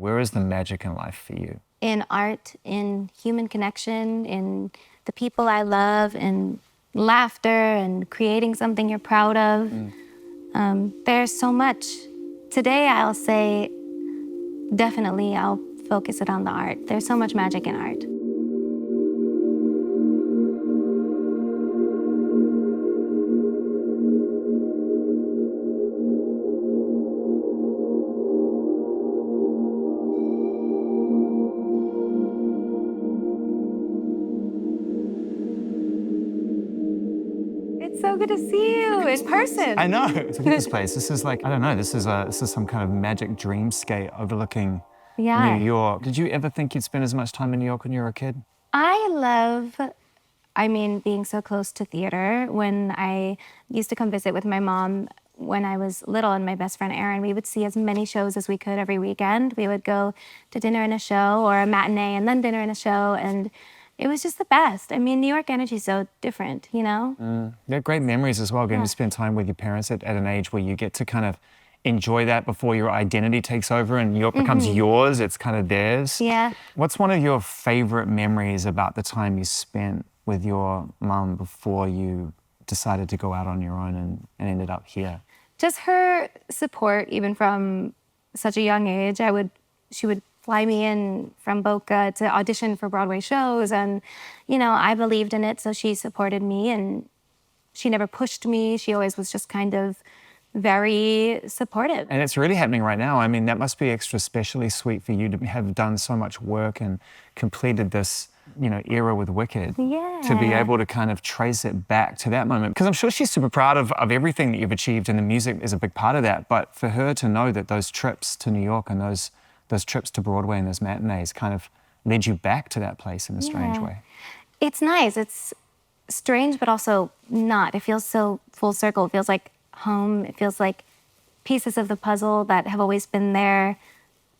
Where is the magic in life for you? In art, in human connection, in the people I love, in laughter and creating something you're proud of. There's so much. Today, I'll say, definitely, I'll focus it on the art. There's so much magic in art. It's so good to see you in person. I know. Look at this place. This is like, I don't know, this is some kind of magic dreamscape overlooking New York. Did you ever think you'd spend as much time in New York when you were a kid? I love, being so close to theater. When I used to come visit with my mom when I was little and my best friend Erin, we would see as many shows as we could every weekend. We would go to dinner and a show, or a matinee and then dinner and a show, and it was just the best. New York energy is so different, you know? They're great memories as well, getting to spend time with your parents at an age where you get to kind of enjoy that before your identity takes over and New York becomes yours, it's kind of theirs. Yeah. What's one of your favorite memories about the time you spent with your mum before you decided to go out on your own and ended up here? Just her support, even from such a young age. She would fly me in from Boca to audition for Broadway shows, and, I believed in it, so she supported me, and she never pushed me. She always was just kind of very supportive. And it's really happening right now. That must be extra specially sweet for you to have done so much work and completed this, era with Wicked. Yeah. To be able to kind of trace it back to that moment. Because I'm sure she's super proud of everything that you've achieved, and the music is a big part of that. But for her to know that those trips to New York and those trips to Broadway and those matinees kind of led you back to that place in a strange way. It's nice. It's strange, but also not. It feels so full circle. It feels like home. It feels like pieces of the puzzle that have always been there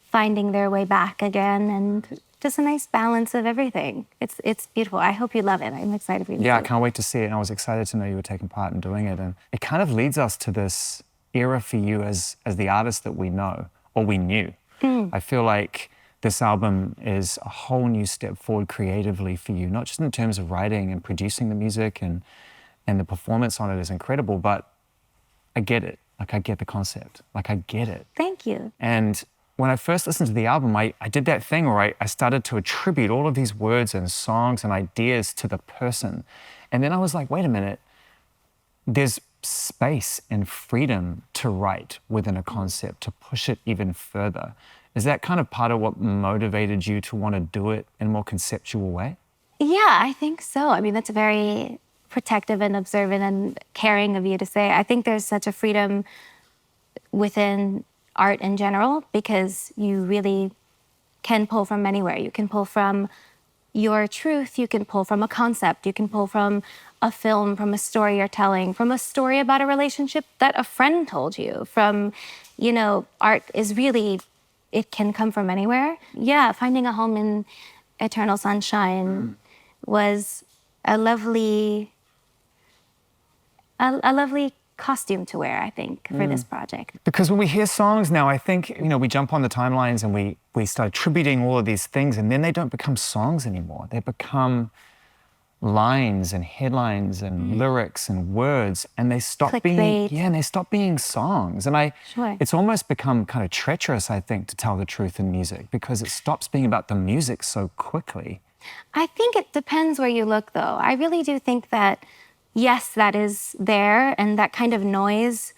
finding their way back again, and just a nice balance of everything. It's beautiful. I hope you love it. I'm excited for you to see it. Yeah, I can't wait to see it. And I was excited to know you were taking part in doing it. And it kind of leads us to this era for you as the artist that we know, or we knew. I feel like this album is a whole new step forward creatively for you, not just in terms of writing and producing the music, and the performance on it is incredible, but I get it. I get the concept. I get it. Thank you. And when I first listened to the album, I did that thing where I started to attribute all of these words and songs and ideas to the person. And then I was like, wait a minute, there's space and freedom to write within a concept, to push it even further. Is that kind of part of what motivated you to want to do it in a more conceptual way? Yeah, I think so. That's very protective and observant and caring of you to say. I think there's such a freedom within art in general, because you really can pull from anywhere. You can pull from your truth, you can pull from a concept, you can pull from a film, from a story you're telling, from a story about a relationship that a friend told you, from, art is really, it can come from anywhere. Yeah, finding a home in Eternal Sunshine was a lovely costume to wear, I think, for this project. Because when we hear songs now, I think, we jump on the timelines and we start attributing all of these things, and then they don't become songs anymore. They become lines and headlines and lyrics and words, and they stop being songs. And it's almost become kind of treacherous, I think, to tell the truth in music, because it stops being about the music so quickly. I think it depends where you look, though. I really do think that, yes, that is there, and that kind of noise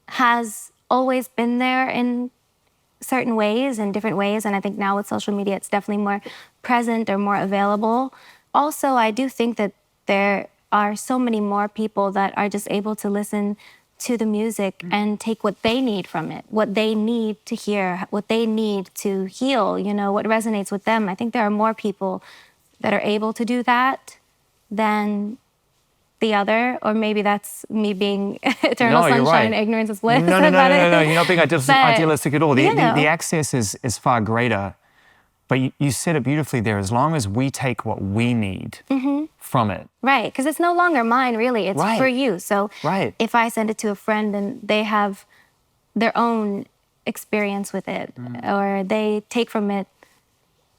has always been there in certain ways, in different ways, and I think now with social media it's definitely more present or more available. Also, I do think that there are so many more people that are just able to listen to the music and take what they need from it, what they need to hear, what they need to heal, what resonates with them. I think there are more people that are able to do that than the other, or maybe that's me being eternal sunshine, ignorance is bliss. No, you're not being idealistic at all. The access is far greater, but you said it beautifully there, as long as we take what we need from it. Right, because it's no longer mine, really, it's for you. So if I send it to a friend and they have their own experience with it, or they take from it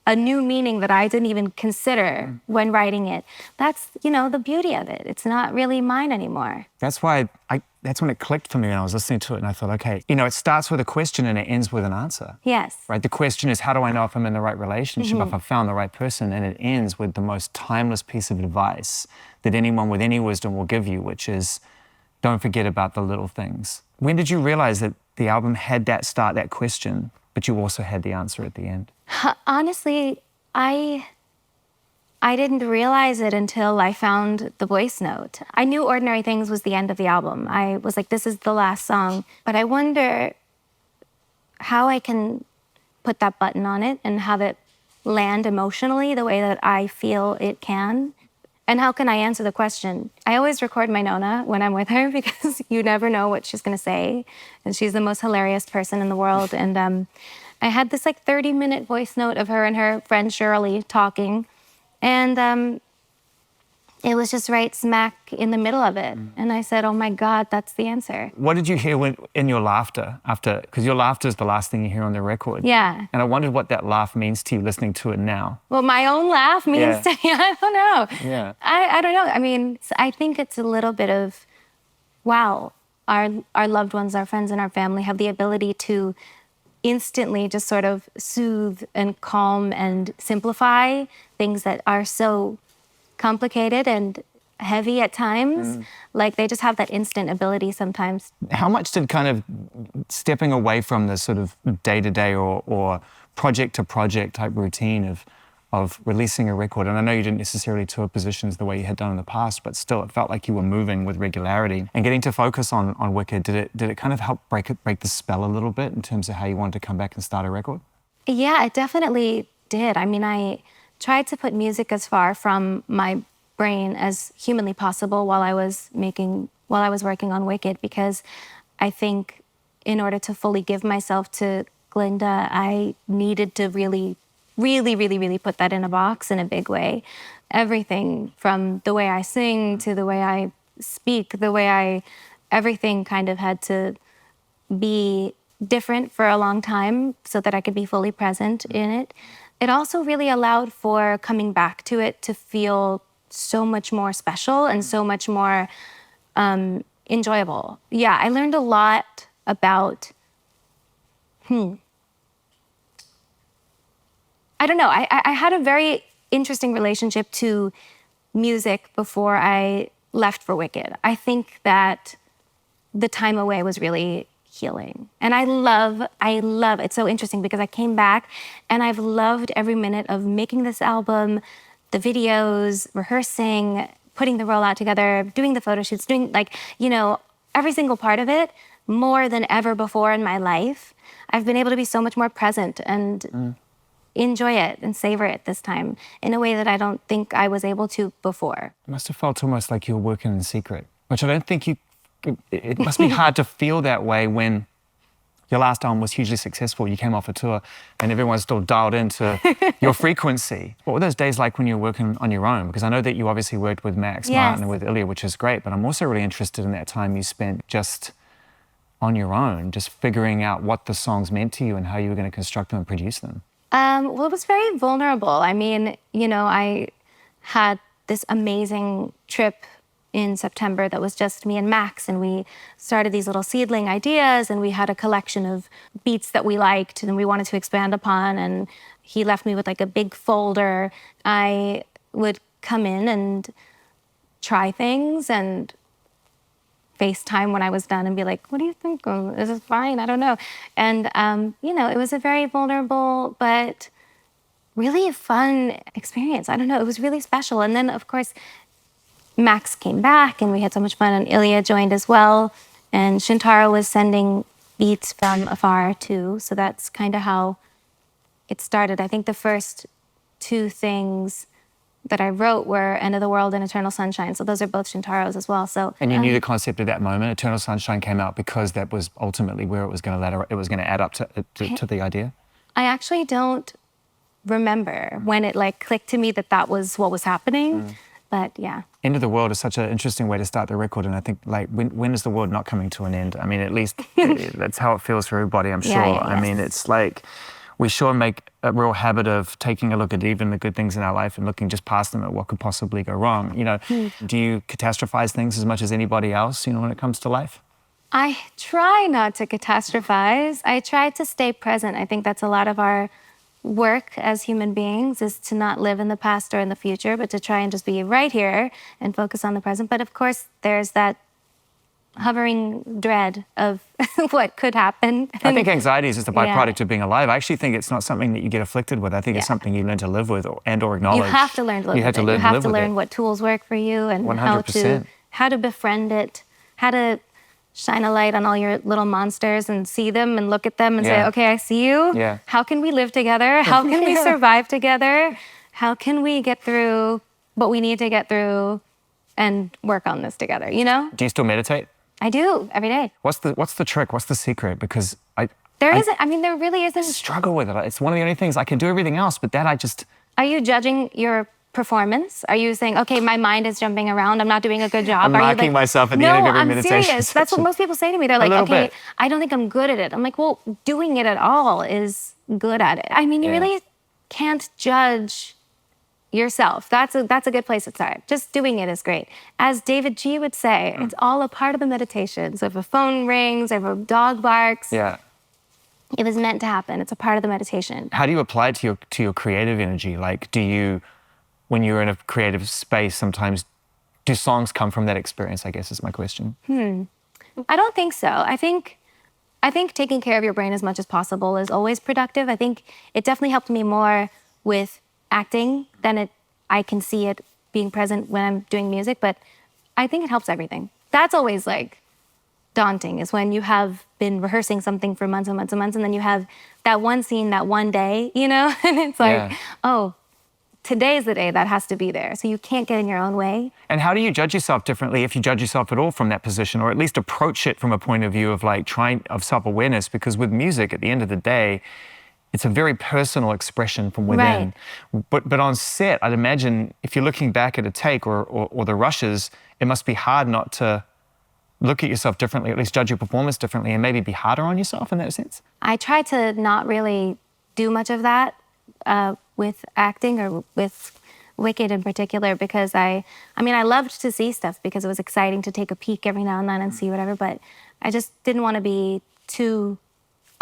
a new meaning that I didn't even consider when writing it. That's, the beauty of it. It's not really mine anymore. That's why that's when it clicked for me when I was listening to it, and I thought, okay, it starts with a question and it ends with an answer. Yes. Right? The question is, how do I know if I'm in the right relationship, if I've found the right person? And it ends with the most timeless piece of advice that anyone with any wisdom will give you, which is, don't forget about the little things. When did you realize that the album had that question, but you also had the answer at the end? Honestly, I didn't realize it until I found the voice note. I knew Ordinary Things was the end of the album. I was like, this is the last song. But I wonder how I can put that button on it and have it land emotionally the way that I feel it can. And how can I answer the question? I always record my Nona when I'm with her because you never know what she's going to say. And she's the most hilarious person in the world. And I had this 30-minute voice note of her and her friend Shirley talking. And it was just right smack in the middle of it. And I said, oh my God, that's the answer. What did you hear in your laughter after? Because your laughter is the last thing you hear on the record. Yeah. And I wondered what that laugh means to you listening to it now. Well, my own laugh means to me, I don't know. Yeah. I don't know. I mean, I think it's a little bit of, wow, our loved ones, our friends and our family have the ability to instantly just sort of soothe and calm and simplify things that are so complicated and heavy at times. Like they just have that instant ability sometimes. How much did kind of stepping away from the sort of day-to-day or project-to-project type routine of releasing a record, and I know you didn't necessarily tour positions the way you had done in the past, but still it felt like you were moving with regularity. And getting to focus on Wicked, did it kind of help break the spell a little bit in terms of how you wanted to come back and start a record? Yeah, it definitely did. I mean, I tried to put music as far from my brain as humanly possible while I was working on Wicked, because I think in order to fully give myself to Glinda, I needed to really put that in a box in a big way. Everything from the way I sing to the way I speak, everything kind of had to be different for a long time so that I could be fully present in it. It also really allowed for coming back to it to feel so much more special and so much more enjoyable. Yeah, I learned a lot about, I don't know, I had a very interesting relationship to music before I left for Wicked. I think that the time away was really healing. And I love, it's so interesting because I came back and I've loved every minute of making this album, the videos, rehearsing, putting the rollout together, doing the photo shoots, doing every single part of it more than ever before in my life. I've been able to be so much more present and enjoy it and savor it this time in a way that I don't think I was able to before. It must have felt almost like you were working in secret, which I don't think it must be hard to feel that way when your last album was hugely successful. You came off a tour and everyone's still dialed into your frequency. What were those days like when you were working on your own? Because I know that you obviously worked with Max Martin and with Ilya, which is great, but I'm also really interested in that time you spent just on your own, just figuring out what the songs meant to you and how you were going to construct them and produce them. Well, it was very vulnerable. I mean, I had this amazing trip in September that was just me and Max, and we started these little seedling ideas, and we had a collection of beats that we liked and we wanted to expand upon, and he left me with a big folder. I would come in and try things and FaceTime when I was done and be like, what do you think? Is this fine? I don't know. And, it was a very vulnerable but really a fun experience. I don't know, it was really special. And then, of course, Max came back and we had so much fun, and Ilya joined as well. And Shintaro was sending beats from afar too. So that's kind of how it started. I think the first two things that I wrote were End of the World and Eternal Sunshine. So those are both Shintaro's as well. So and you knew the concept at that moment. Eternal Sunshine came out because that was ultimately where it was going to add up to the idea. I actually don't remember when it clicked to me that was what was happening. But yeah. End of the World is such an interesting way to start the record, and I think like when is the world not coming to an end? I mean, at least that's how it feels for everybody, I'm sure. I mean, it's like we sure make a real habit of taking a look at even the good things in our life and looking just past them at what could possibly go wrong. You know, do you catastrophize things as much as anybody else, you know, when it comes to life? I try not to catastrophize. I try to stay present. I think that's a lot of our work as human beings, is to not live in the past or in the future, but to try and just be right here and focus on the present. But of course, there's that hovering dread of what could happen. I think anxiety is just a byproduct of being alive. I actually think it's not something that you get afflicted with. I think it's something you learn to live with or acknowledge. You have to learn to live with it. You have to learn what tools work for you and 100%. how to befriend it, how to shine a light on all your little monsters and see them and look at them and say, okay, I see you. Yeah. How can we live together? How can we survive together? How can we get through what we need to get through and work on this together, you know? Do you still meditate? I do, every day. What's the trick? What's the secret? Because there really isn't. Struggle with it. It's one of the only things I can do everything else, but that I just... Are you judging your performance? Are you saying, okay, my mind is jumping around, I'm not doing a good job? I'm marking myself at the end of every meditation. No, I'm serious. That's what most people say to me. They're like, okay, I don't think I'm good at it. I'm like, well, doing it at all is good at it. I mean, you really can't judge yourself. That's a good place to start. Just doing it is great. As David G would say, it's all a part of the meditation. So if a phone rings, if a dog barks, it was meant to happen. It's a part of the meditation. How do you apply it to your creative energy? Like, do you, when you're in a creative space, sometimes do songs come from that experience, I guess is my question. I don't think so. I think taking care of your brain as much as possible is always productive. I think it definitely helped me more with acting than I can see it being present when I'm doing music, but I think it helps everything. That's always like daunting, is when you have been rehearsing something for months and months and months, and then you have that one scene, that one day, you know, and it's like, oh, today's the day that has to be there. So you can't get in your own way. And how do you judge yourself differently, if you judge yourself at all from that position, or at least approach it from a point of view of like of self-awareness? Because with music, at the end of the day, it's a very personal expression from within. But on set, I'd imagine if you're looking back at a take or the rushes, it must be hard not to look at yourself differently, at least judge your performance differently, and maybe be harder on yourself in that sense? I try to not really do much of that with acting or with Wicked in particular, because I loved to see stuff because it was exciting to take a peek every now and then and see whatever, but I just didn't want to be too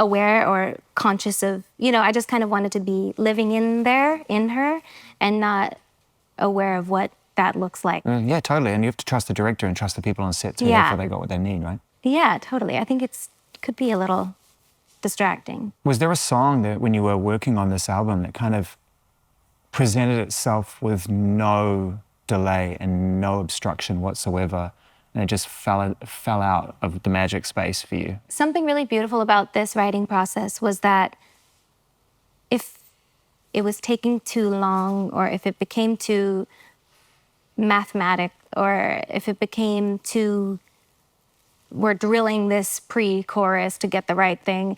aware or conscious of, you know, I just kind of wanted to be living in her, and not aware of what that looks like. Yeah, totally. And you have to trust the director and trust the people on set too, before they got what they need, right? Yeah, totally. I think could be a little distracting. Was there a song that when you were working on this album that kind of presented itself with no delay and no obstruction whatsoever, and it just fell out of the magic space for you? Something really beautiful about this writing process was that if it was taking too long, or if it became too mathematic, or if it became too, we're drilling this pre-chorus to get the right thing,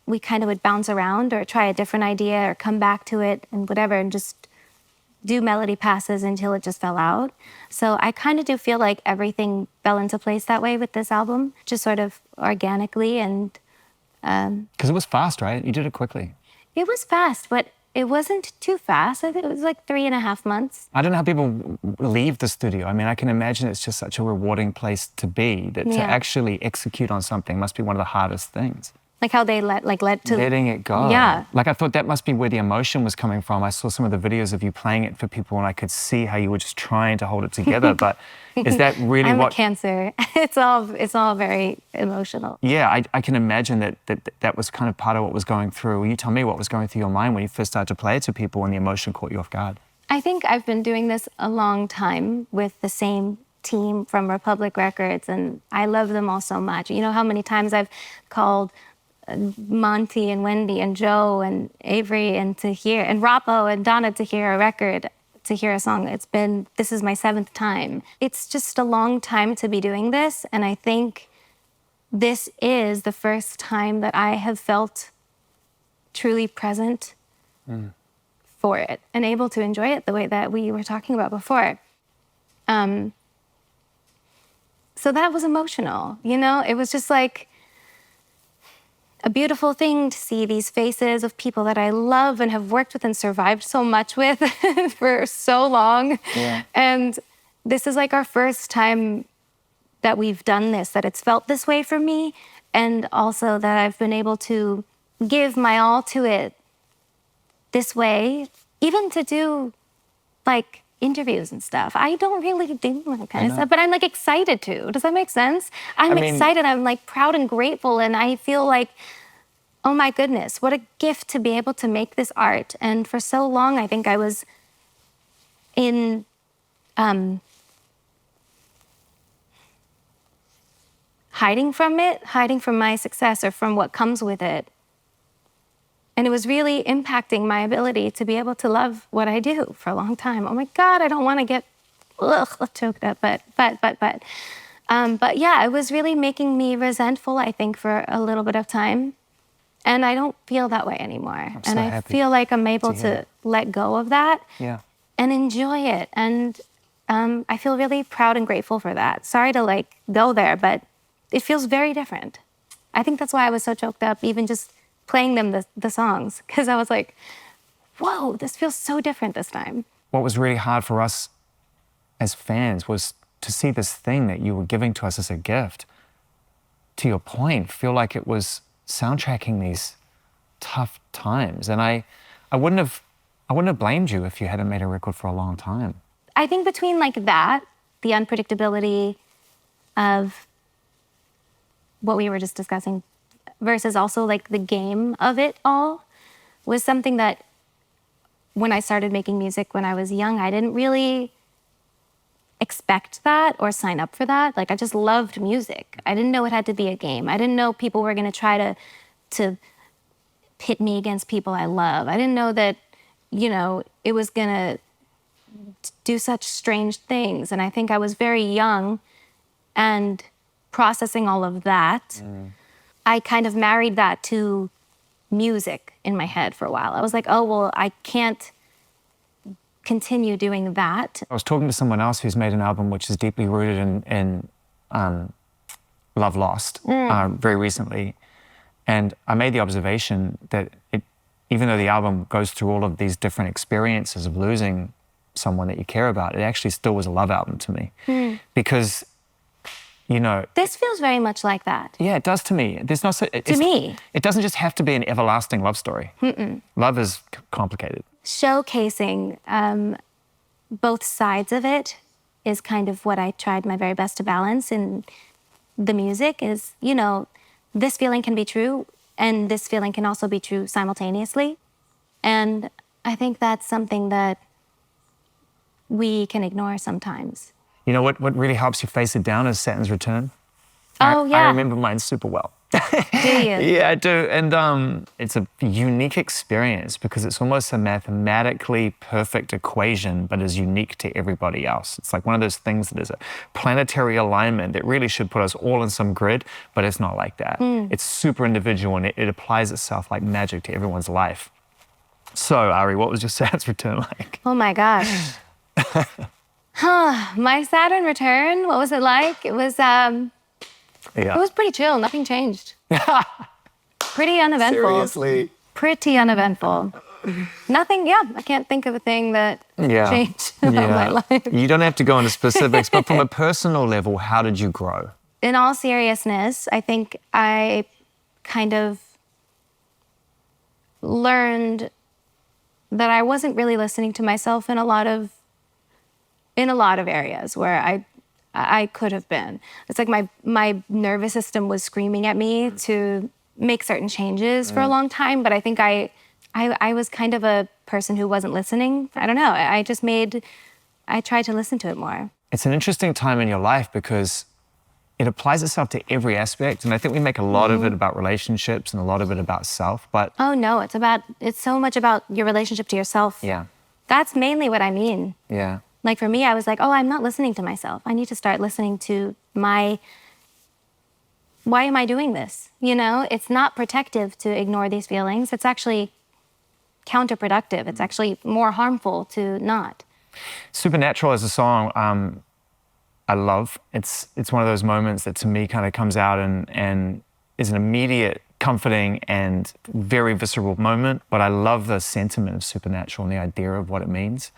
we kind of would bounce around or try a different idea or come back to it and whatever, and just do melody passes until it just fell out. So I kind of do feel like everything fell into place that way with this album, just sort of organically. And because it was fast, right? You did it quickly. It was fast, but it wasn't too fast. I think it was like 3.5 months. I don't know how people leave the studio. I mean, I can imagine it's just such a rewarding place to be, that to actually execute on something must be one of the hardest things. Like how they letting it go. Yeah. Like I thought that must be where the emotion was coming from. I saw some of the videos of you playing it for people, and I could see how you were just trying to hold it together. But is that really I'm a Cancer. It's all very emotional. Yeah, I can imagine that was kind of part of what was going through. Will you tell me what was going through your mind when you first started to play it to people and the emotion caught you off guard? I think I've been doing this a long time with the same team from Republic Records, and I love them all so much. You know how many times I've called Monty and Wendy and Joe and Avery and Tahir and Rappo and Donna to hear a record, to hear a song. This is my 7th time. It's just a long time to be doing this, and I think this is the first time that I have felt truly present for it and able to enjoy it the way that we were talking about before. So that was emotional, you know? It was just like a beautiful thing to see these faces of people that I love and have worked with and survived so much with for so long. Yeah. And this is like our first time that we've done this, that it's felt this way for me, and also that I've been able to give my all to it this way, even to do like interviews and stuff. I don't really do that kind of stuff, but I'm like excited to. Does that make sense? I'm excited. I'm like proud and grateful, and I feel like, oh my goodness, what a gift to be able to make this art. And for so long, I think I was in hiding from it, hiding from my success or from what comes with it. And it was really impacting my ability to be able to love what I do for a long time. Oh my God, I don't want to get choked up, but yeah, it was really making me resentful, I think, for a little bit of time. And I don't feel that way anymore. I'm so I happy feel like I'm able hear to that. let go of that Yeah. and enjoy it. And I feel really proud and grateful for that. Sorry to like go there, but it feels very different. I think that's why I was so choked up, even just playing them the songs, because I was like, whoa, this feels so different this time. What was really hard for us as fans was to see this thing that you were giving to us as a gift, to your point, feel like it was soundtracking these tough times. And I wouldn't have blamed you if you hadn't made a record for a long time. I think between like that, the unpredictability of what we were just discussing, versus also like the game of it all, was something that when I started making music when I was young, I didn't really expect that or sign up for that. Like I just loved music. I didn't know it had to be a game. I didn't know people were gonna try to pit me against people I love. I didn't know that, you know, it was gonna do such strange things. And I think I was very young and processing all of that. I kind of married that to music in my head for a while. I was like, oh, well, I can't continue doing that. I was talking to someone else who's made an album which is deeply rooted in Love Lost very recently. And I made the observation that even though the album goes through all of these different experiences of losing someone that you care about, it actually still was a love album to me. Because, you know... This feels very much like that. Yeah, it does to me. There's no... To me. It doesn't just have to be an everlasting love story. Love is complicated. Showcasing both sides of it is kind of what I tried my very best to balance in the music is, you know, this feeling can be true and this feeling can also be true simultaneously. And I think that's something that we can ignore sometimes. You know what really helps you face it down is Saturn's Return. Oh, yeah. I remember mine super well. Do you? Yeah, I do. And it's a unique experience because it's almost a mathematically perfect equation, but is unique to everybody else. It's like one of those things that is a planetary alignment that really should put us all in some grid, but it's not like that. It's super individual and it applies itself like magic to everyone's life. So, Ari, what was your Saturn's Return like? Oh my gosh. My Saturn return, what was it like? It was pretty chill. Nothing changed. Pretty uneventful. Seriously? Pretty uneventful. Nothing, I can't think of a thing that changed about my life. You don't have to go into specifics, but from a personal level, how did you grow? In all seriousness, I think I kind of learned that I wasn't really listening to myself in a lot of areas where I could have been. It's like my nervous system was screaming at me to make certain changes for a long time, but I think I was kind of a person who wasn't listening. I don't know. I tried to listen to it more. It's an interesting time in your life because it applies itself to every aspect, and I think we make a lot of it about relationships and a lot of it about self, but... Oh no, it's so much about your relationship to yourself. Yeah. That's mainly what I mean. Yeah. Like for me, I was like, oh, I'm not listening to myself. I need to start listening to why am I doing this? You know, it's not protective to ignore these feelings. It's actually counterproductive. It's actually more harmful to not. Supernatural as a song, I love. It's one of those moments that to me kind of comes out and is an immediate comforting and very visceral moment, but I love the sentiment of supernatural and the idea of what it means.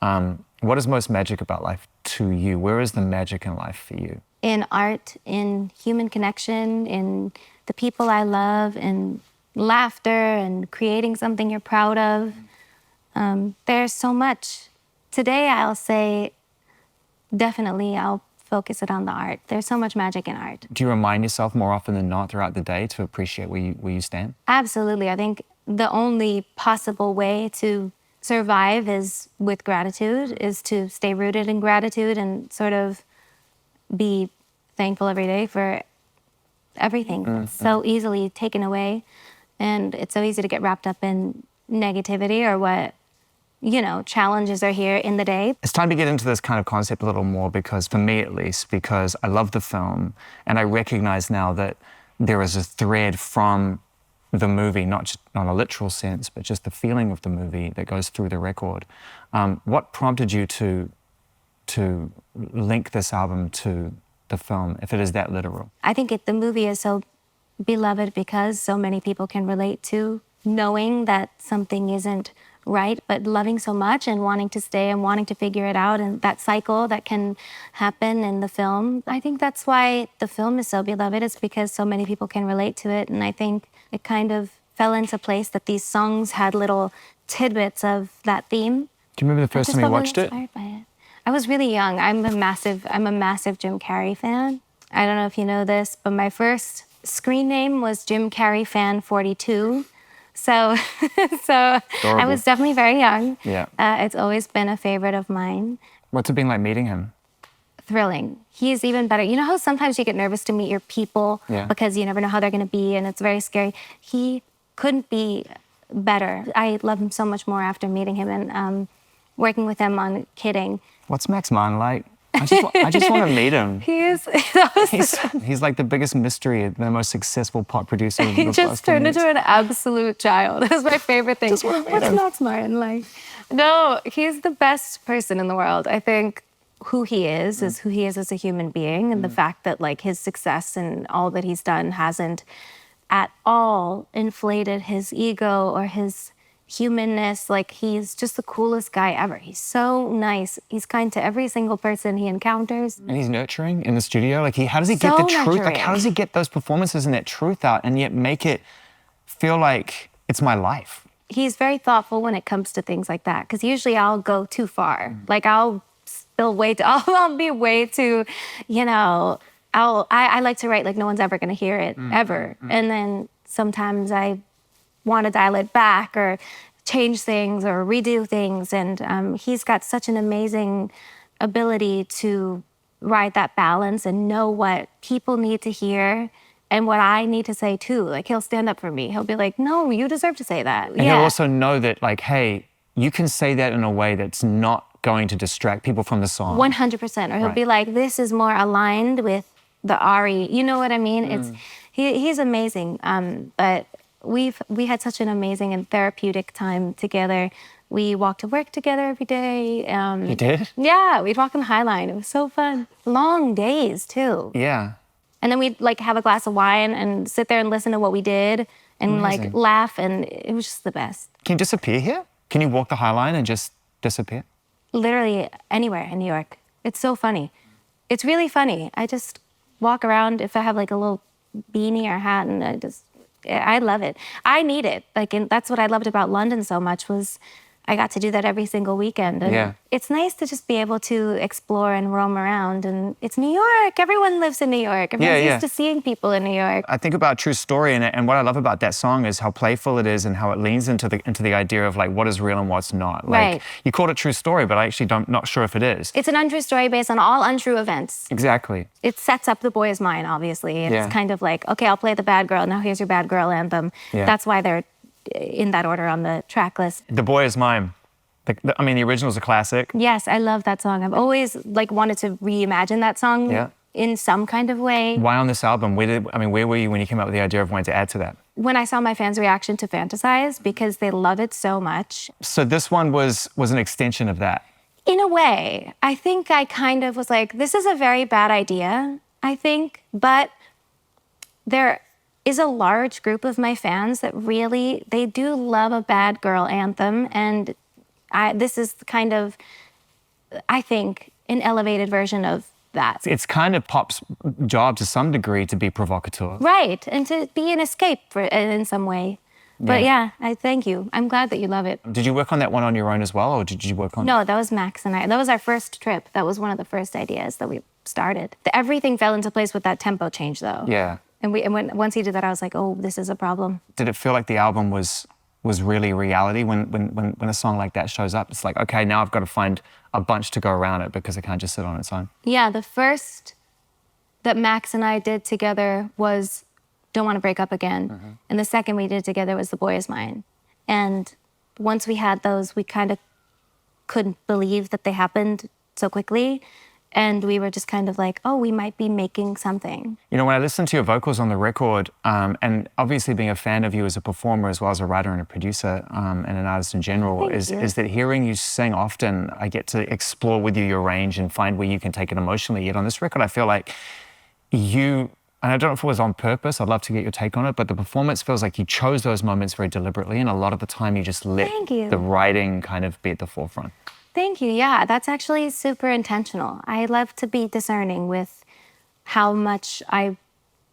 What is most magic about life to you? Where is the magic in life for you? In art, in human connection, in the people I love, in laughter and creating something you're proud of. There's so much. Today I'll say, definitely I'll focus it on the art. There's so much magic in art. Do you remind yourself more often than not throughout the day to appreciate where you stand? Absolutely. I think the only possible way to survive is with gratitude, is to stay rooted in gratitude and sort of be thankful every day for everything. It's so easily taken away, and it's so easy to get wrapped up in negativity or what, challenges are here in the day. It's time to get into this kind of concept a little more because, for me at least, because I love the film and I recognize now that there is a thread from the movie, not a literal sense, but just the feeling of the movie that goes through the record. What prompted you to link this album to the film, if it is that literal? I think the movie is so beloved because so many people can relate to knowing that something isn't right, but loving so much and wanting to stay and wanting to figure it out, and that cycle that can happen in the film. I think that's why the film is so beloved, is because so many people can relate to it, and I think it kind of fell into place that these songs had little tidbits of that theme. Do you remember the first time you watched it? By it? I was really young. I'm a massive Jim Carrey fan. I don't know if you know this, but my first screen name was Jim Carrey Fan 42. So I was definitely very young. Yeah. It's always been a favorite of mine. What's it been like meeting him? Thrilling. He's even better. You know how sometimes you get nervous to meet your people because you never know how they're going to be and it's very scary? He couldn't be better. I love him so much more after meeting him and working with him on Kidding. What's Max Martin like? I just want to meet him. He's like the biggest mystery, the most successful pop producer. He just turned into an absolute child. That's my favorite thing. What's Max Martin like? No, he's the best person in the world. I think who he is who he is as a human being, and the fact that like his success and all that he's done hasn't at all inflated his ego or his humanness. Like, he's just the coolest guy ever. He's so nice. He's kind to every single person he encounters. And he's nurturing in the studio. Like, how does he get the truth? Like, how does he get those performances and that truth out and yet make it feel like it's my life? He's very thoughtful when it comes to things like that, because usually I'll go too far. Like, I'll spill way too, I'll be way too, I like to write like no one's ever going to hear it, ever. And then sometimes I want to dial it back or change things or redo things. And he's got such an amazing ability to ride that balance and know what people need to hear and what I need to say too. Like, he'll stand up for me. He'll be like, no, you deserve to say that. And he'll also know that, like, hey, you can say that in a way that's not going to distract people from the song. 100%. Or he'll be like, this is more aligned with the Ari. You know what I mean? He's amazing. But we had such an amazing and therapeutic time together. We walked to work together every day. You did? Yeah, we'd walk on the High Line. It was so fun. Long days too. Yeah. And then we'd like have a glass of wine and sit there and listen to what we did and like laugh, and it was just the best. Can you disappear here? Can you walk the High Line and just disappear? Literally anywhere in New York. It's so funny. It's really funny. I just walk around if I have like a little beanie or hat, and I love it. I need it. Like, and that's what I loved about London so much, was I got to do that every single weekend. And it's nice to just be able to explore and roam around. And it's New York. Everyone lives in New York. Everyone's used to seeing people in New York. I think about True Story, and what I love about that song is how playful it is and how it leans into the idea of like what is real and what's not. Like, you called it True Story, but I actually not sure if it is. It's an untrue story based on all untrue events. Exactly. It sets up the boy's mind, obviously. It's kind of like, okay, I'll play the bad girl. Now here's your bad girl anthem. That's why they're in that order on the track list. The Boy Is Mine. I mean, the original's a classic. Yes, I love that song. I've always like wanted to reimagine that song in some kind of way. Why on this album? Where were you when you came up with the idea of wanting to add to that? When I saw my fans' reaction to Fantasize, because they love it so much. So this one was an extension of that. In a way, I think I kind of was like, this is a very bad idea, I think, but there is a large group of my fans that really, they do love a bad girl anthem, and this is kind of, I think, an elevated version of that. It's kind of pop's job to some degree to be provocateur. Right, and to be an escape in some way. But yeah, I thank you. I'm glad that you love it. Did you work on that one on your own as well, or did you work on? No, that was Max and I. That was our first trip. That was one of the first ideas that we started. Everything fell into place with that tempo change, though. Yeah. And once he did that, I was like, oh, this is a problem. Did it feel like the album was really reality when a song like that shows up? It's like, okay, now I've got to find a bunch to go around it because it can't just sit on its own. Yeah, the first that Max and I did together was Don't Want to Break Up Again. And the second we did together was The Boy Is Mine. And once we had those, we kind of couldn't believe that they happened so quickly. And we were just kind of like, oh, we might be making something. You know, when I listened to your vocals on the record, and obviously being a fan of you as a performer as well as a writer and a producer and an artist in general, is that hearing you sing often, I get to explore with you your range and find where you can take it emotionally. Yet on this record, I feel like you, and I don't know if it was on purpose, I'd love to get your take on it, but the performance feels like you chose those moments very deliberately, and a lot of the time you just let the writing kind of be at the forefront. Thank you. Yeah, that's actually super intentional. I love to be discerning with how much I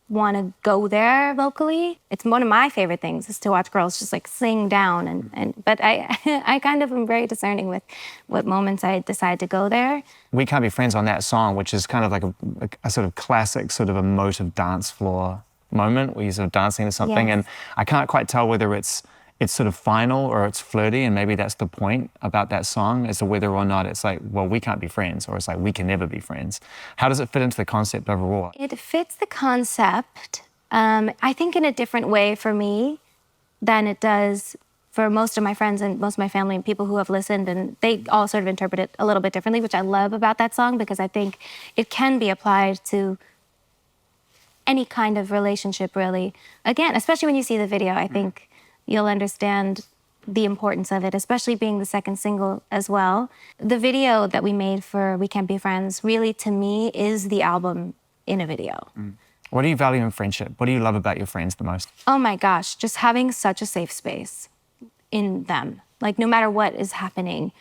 want to go there vocally. It's one of my favorite things is to watch girls just like sing down. But I kind of am very discerning with what moments I decide to go there. We Can't Be Friends on that song, which is kind of like a sort of classic sort of emotive dance floor moment where you're sort of dancing to something. Yes. And I can't quite tell whether it's sort of final or it's flirty, and maybe that's the point about that song as to whether or not it's like, well, we can't be friends, or it's like, we can never be friends. How does it fit into the concept overall? It fits the concept, I think, in a different way for me than it does for most of my friends and most of my family and people who have listened, and they all sort of interpret it a little bit differently, which I love about that song because I think it can be applied to any kind of relationship, really. Again, especially when you see the video, I think you'll understand the importance of it, especially being the second single as well. The video that we made for We Can't Be Friends really, to me, is the album in a video. What do you value in friendship? What do you love about your friends the most? Oh my gosh, just having such a safe space in them. Like, no matter what is happening,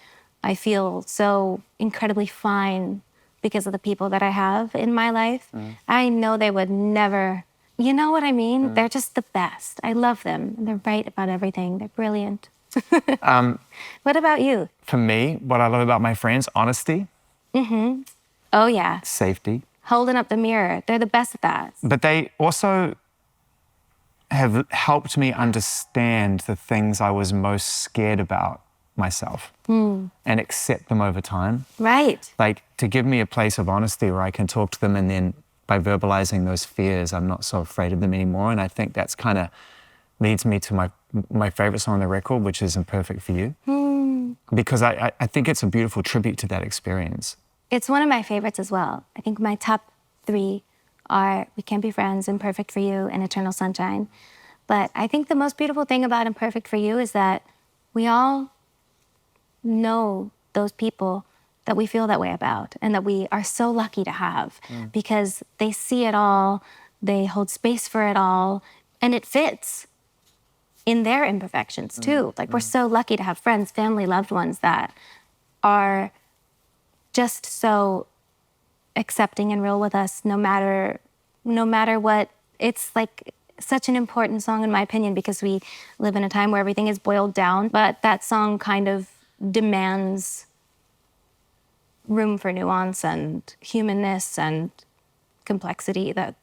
I feel so incredibly fine because of the people that I have in my life. I know they would never... You know what I mean? They're just the best. I love them. They're right about everything. They're brilliant. What about you? For me, what I love about my friends, honesty. Oh, yeah. Safety. Holding up the mirror. They're the best at that. But they also have helped me understand the things I was most scared about myself and accept them over time. Right. Like, to give me a place of honesty where I can talk to them, and then by verbalizing those fears, I'm not so afraid of them anymore. And I think that's kind of leads me to my favorite song on the record, which is Imperfect for You. Because I think it's a beautiful tribute to that experience. It's one of my favorites as well. I think my top 3 are We Can't Be Friends, Imperfect for You, and Eternal Sunshine. But I think the most beautiful thing about Imperfect for You is that we all know those people that we feel that way about and that we are so lucky to have because they see it all, they hold space for it all, and it fits in their imperfections too. Like, we're so lucky to have friends, family, loved ones that are just so accepting and real with us no matter what. It's like such an important song in my opinion because we live in a time where everything is boiled down, but that song kind of demands room for nuance and humanness and complexity that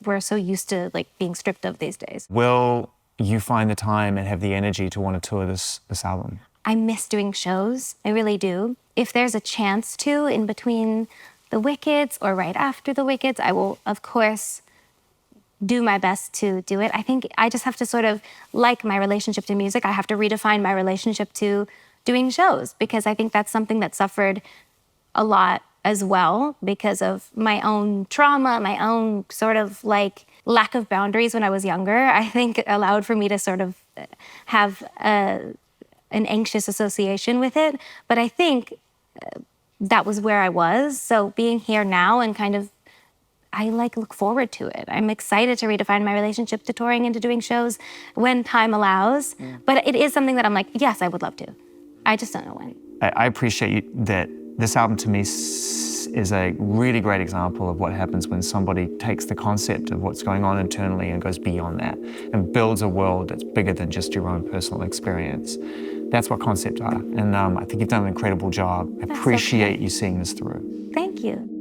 we're so used to like being stripped of these days. Will you find the time and have the energy to want to tour this album? I miss doing shows. I really do. If there's a chance to in between the Wickeds or right after the Wickeds, I will, of course, do my best to do it. I think I just have to sort of, like my relationship to music, I have to redefine my relationship to doing shows because I think that's something that suffered a lot as well because of my own trauma, my own sort of like lack of boundaries when I was younger. I think it allowed for me to sort of have an anxious association with it. But I think that was where I was. So being here now and kind of, I look forward to it. I'm excited to redefine my relationship to touring and to doing shows when time allows. But it is something that I'm like, yes, I would love to. I just don't know when. I appreciate that this album to me is a really great example of what happens when somebody takes the concept of what's going on internally and goes beyond that and builds a world that's bigger than just your own personal experience. That's what concepts are. And I think you've done an incredible job. I appreciate you seeing this through. Thank you.